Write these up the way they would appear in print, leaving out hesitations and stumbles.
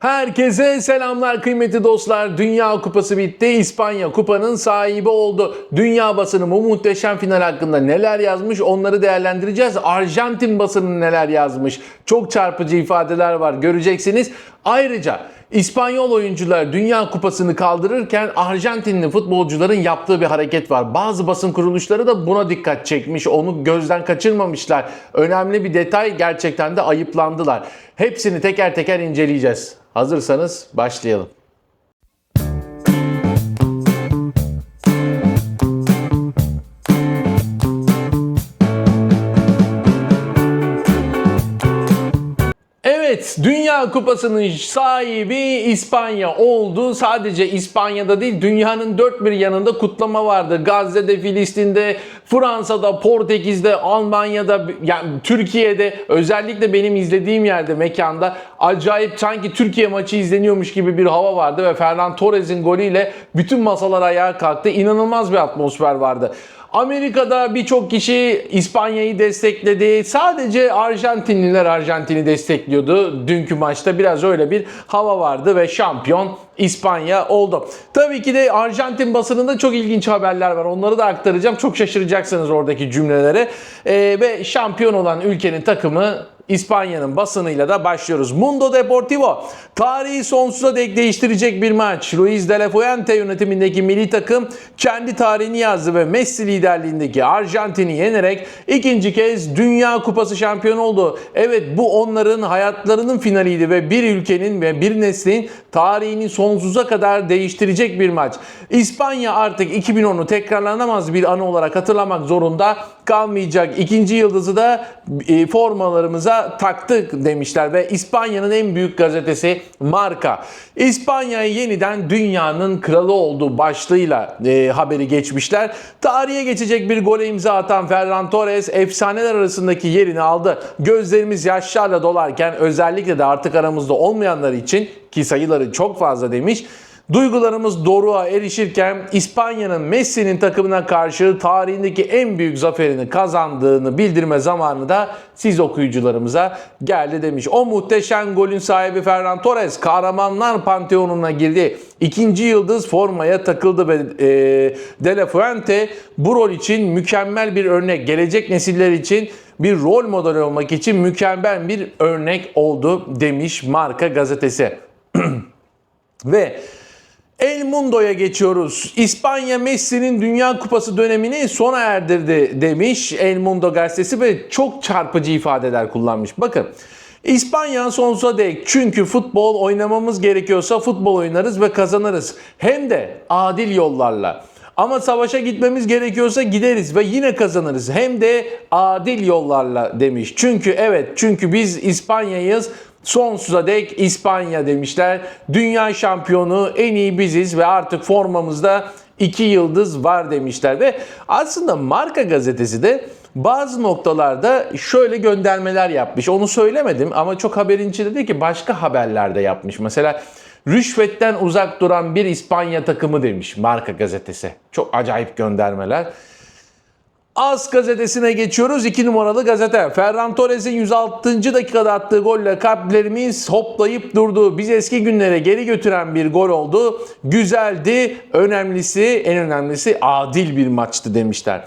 Herkese selamlar kıymetli dostlar. Dünya Kupası bitti. İspanya kupanın sahibi oldu. Dünya basını bu muhteşem final hakkında neler yazmış onları değerlendireceğiz. Arjantin basını neler yazmış. Çok çarpıcı ifadeler var, göreceksiniz. Ayrıca İspanyol oyuncular Dünya Kupası'nı kaldırırken Arjantinli futbolcuların yaptığı bir hareket var. Bazı basın kuruluşları da buna dikkat çekmiş. Onu gözden kaçırmamışlar. Önemli bir detay, gerçekten de ayıplandılar. Hepsini teker teker inceleyeceğiz. Hazırsanız başlayalım. Evet, Dünya Kupası'nın sahibi İspanya oldu. Sadece İspanya'da değil, dünyanın dört bir yanında kutlama vardı. Gazze'de, Filistin'de, Fransa'da, Portekiz'de, Almanya'da, yani Türkiye'de, özellikle benim izlediğim yerde, mekanda acayip sanki Türkiye maçı izleniyormuş gibi bir hava vardı ve Ferran Torres'in golüyle bütün masalar ayağa kalktı. İnanılmaz bir atmosfer vardı. Amerika'da birçok kişi İspanya'yı destekledi. Sadece Arjantinliler Arjantin'i destekliyordu. Dünkü maçta biraz öyle bir hava vardı ve şampiyon İspanya oldu. Tabii ki de Arjantin basınında çok ilginç haberler var. Onları da aktaracağım. Çok şaşıracaksınız oradaki cümlelere. Ve şampiyon olan ülkenin takımı İspanya'nın basınıyla da başlıyoruz. Mundo Deportivo, tarihi sonsuza dek değiştirecek bir maç. Luis de la Fuente yönetimindeki milli takım kendi tarihini yazdı ve Messi liderliğindeki Arjantin'i yenerek ikinci kez Dünya Kupası şampiyonu oldu. Evet, bu onların hayatlarının finaliydi ve bir ülkenin ve bir neslin tarihini sonsuza kadar değiştirecek bir maç. İspanya artık 2010'u tekrarlanamaz bir anı olarak hatırlamak zorunda kalmayacak. İkinci yıldızı da formalarımıza taktık demişler ve İspanya'nın en büyük gazetesi Marca, İspanya'yı yeniden dünyanın kralı olduğu başlığıyla haberi geçmişler. Tarihe geçecek bir gole imza atan Ferran Torres efsaneler arasındaki yerini aldı. Gözlerimiz yaşlarla dolarken, özellikle de artık aramızda olmayanlar için, ki sayıları çok fazla demiş, duygularımız doruğa erişirken İspanya'nın Messi'nin takımına karşı tarihindeki en büyük zaferini kazandığını bildirme zamanı da siz okuyucularımıza geldi demiş. O muhteşem golün sahibi Ferran Torres kahramanlar panteonuna girdi. İkinci yıldız formaya takıldı ve De La Fuente bu rol için mükemmel bir örnek. Gelecek nesiller için bir rol model olmak için mükemmel bir örnek oldu demiş Marca gazetesi. Ve El Mundo'ya geçiyoruz. İspanya Messi'nin Dünya Kupası dönemini sona erdirdi demiş El Mundo gazetesi ve çok çarpıcı ifadeler kullanmış. Bakın, İspanya sonsuza dek, çünkü futbol oynamamız gerekiyorsa futbol oynarız ve kazanırız. Hem de adil yollarla. Ama savaşa gitmemiz gerekiyorsa gideriz ve yine kazanırız. Hem de adil yollarla demiş. Çünkü biz İspanya'yız. Sonsuza dek İspanya demişler. Dünya şampiyonu en iyi biziz ve artık formamızda 2 yıldız var demişler. Ve aslında Marca gazetesi de bazı noktalarda şöyle göndermeler yapmış. Onu söylemedim ama çok haberin içinde değil ki, başka haberlerde yapmış. Mesela rüşvetten uzak duran bir İspanya takımı demiş Marca gazetesi. Çok acayip göndermeler. AS gazetesine geçiyoruz. 2 numaralı gazete. Ferran Torres'in 106. dakikada attığı golle kalplerimiz hoplayıp durdu. Biz eski günlere geri götüren bir gol oldu. Güzeldi. En önemlisi adil bir maçtı demişler.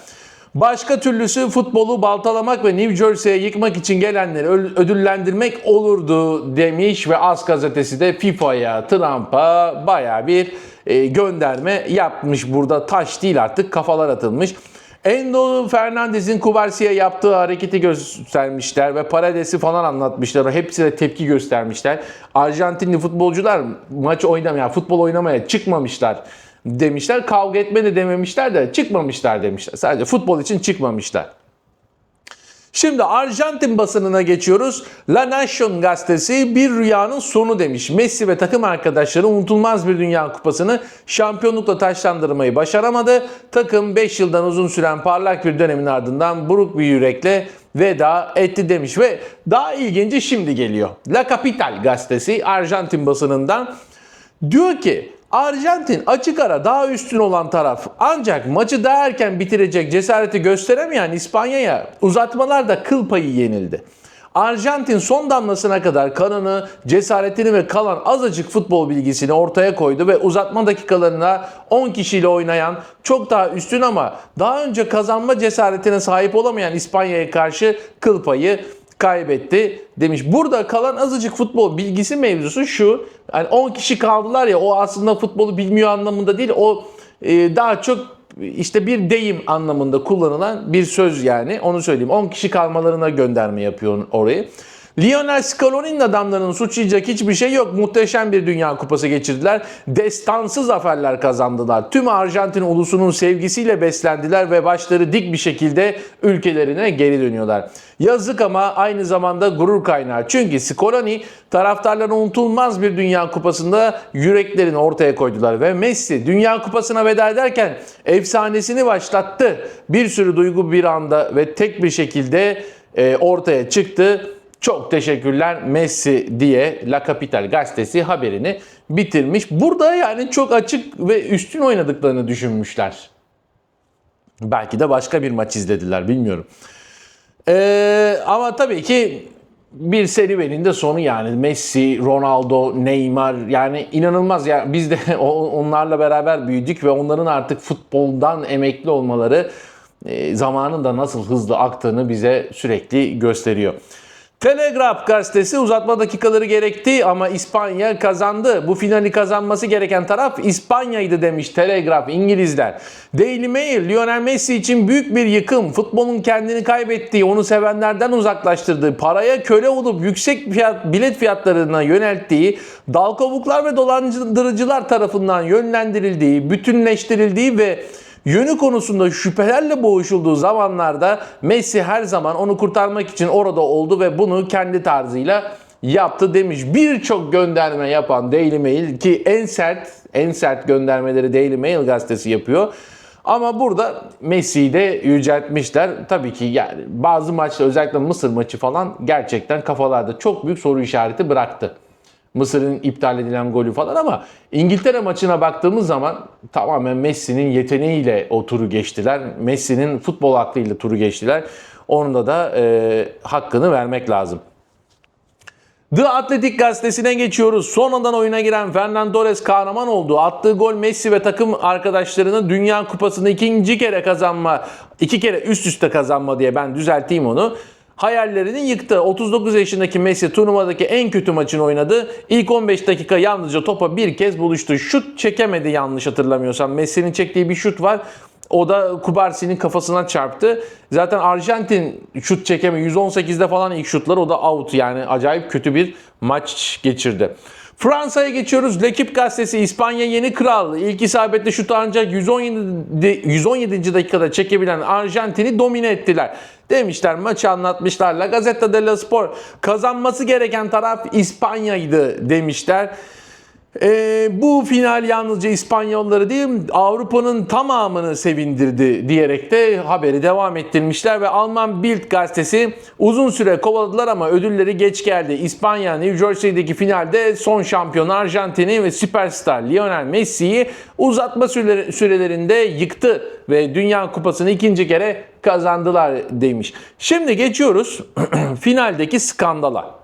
Başka türlüsü futbolu baltalamak ve New Jersey'ye yıkmak için gelenleri ödüllendirmek olurdu demiş ve AS gazetesi de FIFA'ya, Trump'a bayağı bir gönderme yapmış. Burada taş değil, artık kafalar atılmış. Endo Fernandez'in Cubarsi'ye yaptığı hareketi göstermişler ve Parades'i falan anlatmışlar. Hepsine tepki göstermişler. Arjantinli futbolcular futbol oynamaya çıkmamışlar demişler. Kavga etme de dememişler de çıkmamışlar demişler. Sadece futbol için çıkmamışlar. Şimdi Arjantin basınına geçiyoruz. La Nación gazetesi bir rüyanın sonu demiş. Messi ve takım arkadaşları unutulmaz bir Dünya Kupası'nı şampiyonlukla taçlandırmayı başaramadı. Takım 5 yıldan uzun süren parlak bir dönemin ardından buruk bir yürekle veda etti demiş. Ve daha ilginci şimdi geliyor. La Capital gazetesi Arjantin basınından diyor ki Arjantin açık ara daha üstün olan taraf, ancak maçı daha erken bitirecek cesareti gösteremeyen İspanya'ya uzatmalarda kıl payı yenildi. Arjantin son damlasına kadar kanını, cesaretini ve kalan azıcık futbol bilgisini ortaya koydu ve uzatma dakikalarına 10 kişiyle oynayan, çok daha üstün ama daha önce kazanma cesaretine sahip olamayan İspanya'ya karşı kıl payı kaybetti demiş. Burada kalan azıcık futbol bilgisi mevzusu şu. Yani 10 kişi kaldılar ya, o aslında futbolu bilmiyor anlamında değil. O daha çok işte bir deyim anlamında kullanılan bir söz yani. Onu söyleyeyim. 10 kişi kalmalarına gönderme yapıyor orayı. Lionel Scaloni'nin adamlarının suçlayacak hiçbir şey yok. Muhteşem bir Dünya Kupası geçirdiler. Destansı zaferler kazandılar. Tüm Arjantin ulusunun sevgisiyle beslendiler ve başları dik bir şekilde ülkelerine geri dönüyorlar. Yazık ama aynı zamanda gurur kaynağı. Çünkü Scaloni taraftarların unutulmaz bir Dünya Kupası'nda yüreklerini ortaya koydular ve Messi Dünya Kupası'na veda ederken efsanesini başlattı. Bir sürü duygu bir anda ve tek bir şekilde ortaya çıktı. Çok teşekkürler Messi diye La Capital gazetesi haberini bitirmiş. Burada yani çok açık ve üstün oynadıklarını düşünmüşler. Belki de başka bir maç izlediler, bilmiyorum. Ama tabii ki bir serüvenin de sonu yani. Messi, Ronaldo, Neymar, yani inanılmaz ya. Biz de onlarla beraber büyüdük ve onların artık futboldan emekli olmaları zamanın da nasıl hızlı aktığını bize sürekli gösteriyor. Telegraph gazetesi uzatma dakikaları gerekti ama İspanya kazandı. Bu finali kazanması gereken taraf İspanya'ydı demiş Telegraph İngilizler. Daily Mail, Lionel Messi için büyük bir yıkım. Futbolun kendini kaybettiği, onu sevenlerden uzaklaştırdığı, paraya köle olup yüksek bilet fiyatlarına yönelttiği, dal kavuklar ve dolandırıcılar tarafından yönlendirildiği, bütünleştirildiği ve yönü konusunda şüphelerle boğuşulduğu zamanlarda Messi her zaman onu kurtarmak için orada oldu ve bunu kendi tarzıyla yaptı demiş. Birçok gönderme yapan Daily Mail, ki en sert göndermeleri Daily Mail gazetesi yapıyor. Ama burada Messi'yi de yüceltmişler. Tabii ki yani bazı maçlar, özellikle Mısır maçı falan gerçekten kafalarda çok büyük soru işareti bıraktı. Mısır'ın iptal edilen golü falan, ama İngiltere maçına baktığımız zaman tamamen Messi'nin yeteneğiyle o turu geçtiler. Messi'nin futbol aklıyla turu geçtiler. Onun da hakkını vermek lazım. The Athletic gazetesine geçiyoruz. Sonradan oyuna giren Fernan Torres kahraman oldu. Attığı gol Messi ve takım arkadaşlarını Dünya Kupası'nı iki kere üst üste kazanma diye ben düzelteyim onu. Hayallerini yıktı. 39 yaşındaki Messi turnuvadaki en kötü maçını oynadı. İlk 15 dakika yalnızca topa bir kez buluştu. Şut çekemedi yanlış hatırlamıyorsam. Messi'nin çektiği bir şut var. O da Kubarsi'nin kafasına çarptı. Zaten Arjantin şut çekemiyor. 118'de falan ilk şutlar, o da out. Yani acayip kötü bir maç geçirdi. Fransa'ya geçiyoruz. L'Equipe gazetesi, İspanya yeni kral. İlk isabetli şutu ancak 117. dakikada çekebilen Arjantin'i domine ettiler demişler. Maçı anlatmışlar. La Gazzetta dello Sport, kazanması gereken taraf İspanya'ydı demişler. Bu final yalnızca İspanyolları değil, Avrupa'nın tamamını sevindirdi diyerek de haberi devam ettirmişler ve Alman Bild gazetesi, uzun süre kovaladılar ama ödülleri geç geldi. İspanya New Jersey'deki finalde son şampiyon Arjantin'i ve süperstar Lionel Messi'yi uzatma sürelerinde yıktı ve Dünya Kupası'nı ikinci kere kazandılar demiş. Şimdi geçiyoruz finaldeki skandala.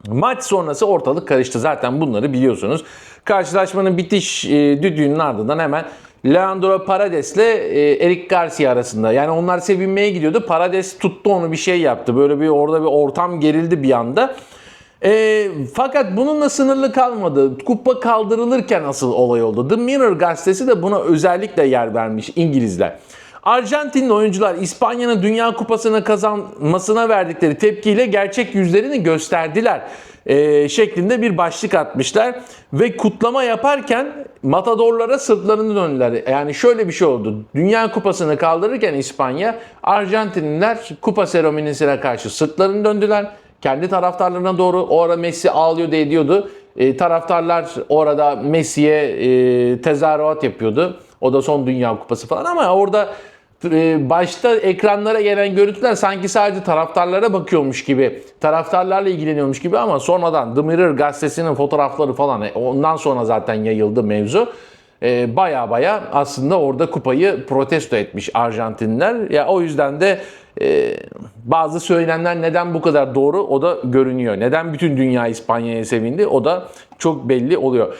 Maç sonrası ortalık karıştı. Zaten bunları biliyorsunuz. Karşılaşmanın bitiş düdüğünün ardından hemen Leandro Paredes ile Eric Garcia arasında. Yani onlar sevinmeye gidiyordu. Paredes tuttu onu, bir şey yaptı. Böyle orada bir ortam gerildi bir anda. Fakat bununla sınırlı kalmadı. Kupa kaldırılırken asıl olay oldu. The Mirror gazetesi de buna özellikle yer vermiş, İngilizler. Arjantinli oyuncular İspanya'nın Dünya Kupası'nı kazanmasına verdikleri tepkiyle gerçek yüzlerini gösterdiler şeklinde bir başlık atmışlar. Ve kutlama yaparken matadorlara sırtlarını döndüler. Yani şöyle bir şey oldu. Dünya Kupası'nı kaldırırken İspanya, Arjantinliler kupa seremonisine karşı sırtlarını döndüler. Kendi taraftarlarına doğru. O ara Messi ağlıyordu, ediyordu. Taraftarlar orada Messi'ye tezahürat yapıyordu. O da son Dünya Kupası falan, ama orada başta ekranlara gelen görüntüler sanki sadece taraftarlara bakıyormuş gibi, taraftarlarla ilgileniyormuş gibi, ama sonradan The Mirror gazetesinin fotoğrafları falan, ondan sonra zaten yayıldı mevzu. baya baya aslında orada kupayı protesto etmiş Arjantinliler. Ya o yüzden de bazı söylemler neden bu kadar doğru o da görünüyor. Neden bütün dünya İspanya'ya sevindi o da çok belli oluyor.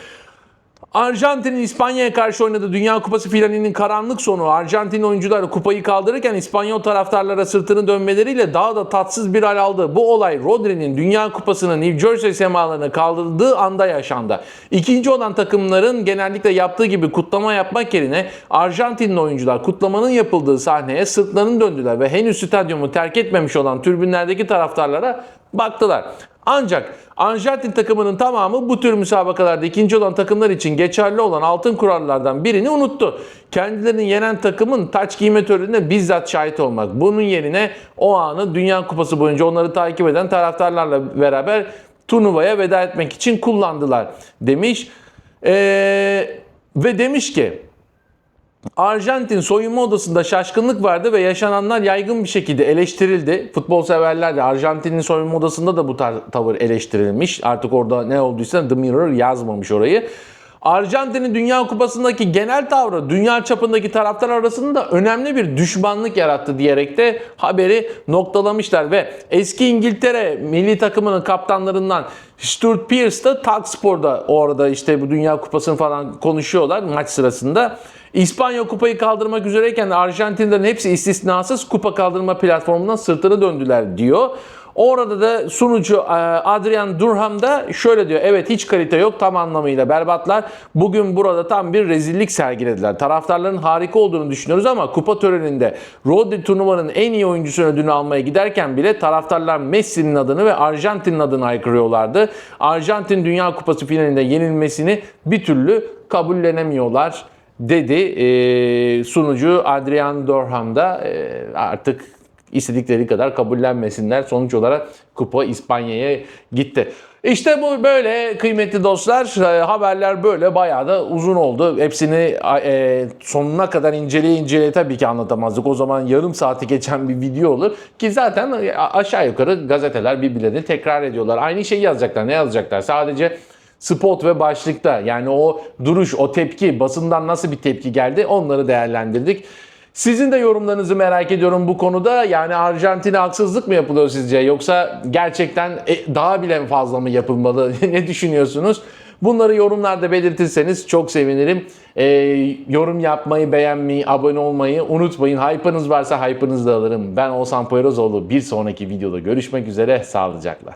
Arjantin'in İspanya'ya karşı oynadığı Dünya Kupası finalinin karanlık sonu Arjantin oyuncular kupayı kaldırırken İspanyol taraftarlara sırtını dönmeleriyle daha da tatsız bir hal aldı. Bu olay Rodri'nin Dünya Kupası'nı New Jersey semalarına kaldırdığı anda yaşandı. İkinci olan takımların genellikle yaptığı gibi kutlama yapmak yerine Arjantinli oyuncular kutlamanın yapıldığı sahneye sırtlarını döndüler ve henüz stadyumu terk etmemiş olan tribünlerdeki taraftarlara baktılar. Ancak Arjantin takımının tamamı bu tür müsabakalarda ikinci olan takımlar için geçerli olan altın kurallardan birini unuttu. Kendilerini yenen takımın taç giyme törenine bizzat şahit olmak. Bunun yerine o anı Dünya Kupası boyunca onları takip eden taraftarlarla beraber turnuvaya veda etmek için kullandılar demiş. Ve demiş ki Arjantin soyunma odasında şaşkınlık vardı ve yaşananlar yaygın bir şekilde eleştirildi. Futbol severler de Arjantin'in soyunma odasında da bu tavır eleştirilmiş. Artık orada ne olduysa The Mirror yazmamış orayı. Arjantin'in Dünya Kupası'ndaki genel tavrı dünya çapındaki taraftar arasında önemli bir düşmanlık yarattı diyerek de haberi noktalamışlar ve eski İngiltere milli takımının kaptanlarından Stuart Pearce da Talkspor'da orada işte bu Dünya Kupası'nı falan konuşuyorlar maç sırasında. İspanya kupayı kaldırmak üzereyken Arjantinlerin hepsi istisnasız kupa kaldırma platformundan sırtını döndüler diyor. Orada da sunucu Adrian Durham da şöyle diyor. Evet hiç kalite yok tam anlamıyla berbatlar. Bugün burada tam bir rezillik sergilediler. Taraftarların harika olduğunu düşünüyoruz ama kupa töreninde Rodri turnuvanın en iyi oyuncusu ödülünü almaya giderken bile taraftarlar Messi'nin adını ve Arjantin'in adını haykırıyorlardı. Arjantin Dünya Kupası finalinde yenilmesini bir türlü kabullenemiyorlar dedi sunucu Adrian Durham da artık istedikleri kadar kabullenmesinler. Sonuç olarak kupa İspanya'ya gitti. İşte bu böyle kıymetli dostlar. Haberler böyle bayağı da uzun oldu. Hepsini sonuna kadar inceleye tabii ki anlatamazdık. O zaman yarım saati geçen bir video olur. Ki zaten aşağı yukarı gazeteler birbirlerini tekrar ediyorlar. Aynı şeyi yazacaklar. Ne yazacaklar? Sadece spot ve başlıkta yani o duruş, o tepki, basından nasıl bir tepki geldi onları değerlendirdik. Sizin de yorumlarınızı merak ediyorum bu konuda. Yani Arjantin'e haksızlık mı yapılıyor sizce? Yoksa gerçekten daha bile fazla mı yapılmalı? Ne düşünüyorsunuz? Bunları yorumlarda belirtirseniz çok sevinirim. Yorum yapmayı, beğenmeyi, abone olmayı unutmayın. Hype'ınız varsa hype'ınızı da alırım. Ben Oğuzhan Poyrazoğlu. Bir sonraki videoda görüşmek üzere. Sağlıcakla.